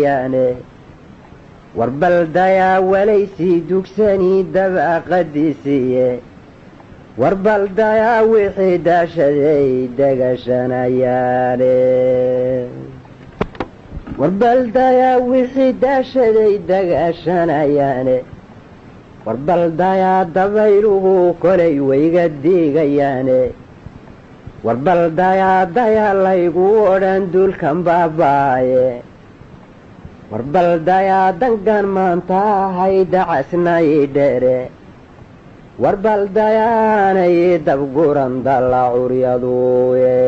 يعني warbaldayaa walaysii dugsanii dabaqadiisiiye warbaldayaa wixii daashaday degashanayaane warbaldayaa wixii daashaday degashanayaane warbaldayaa dabayluhu kolay wayga diigayaane warbaldayaa dayaa laygu odhan duulkan baabaaye warbaldayaa dangan maanta ahay dacasnay dheere warbaldayaanay dabguran dalla curyaduye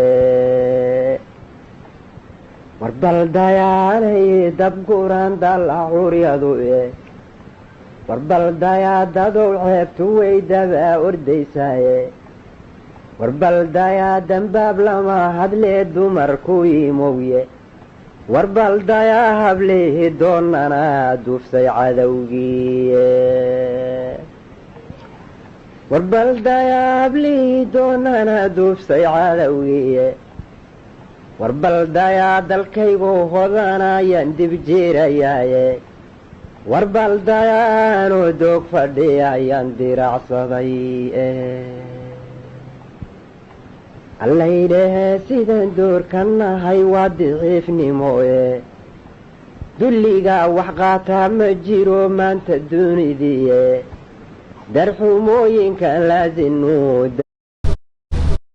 warbaldayaanay dabguran dalla curyaduye warbaldayaa dadow ceebtu way dabaa ordaysaye warbaldayaa dambaab lama hadlee dumarku yimowye warbaldayaa hablihi doonana duufsay cadowgiiye warbaldayaa hablihi doonana duufsay cadowgiiye warbaldayaa dalkaygu hodanayaan dib jiirayaaye warbaldayaanu doog fadhiyayaan diracsaday allaydhehe sidaan doorkanahay waa diciifnimoe dulligaa wax qaataa ma jiro maanta dunidiiye darxumooyinkan laasinu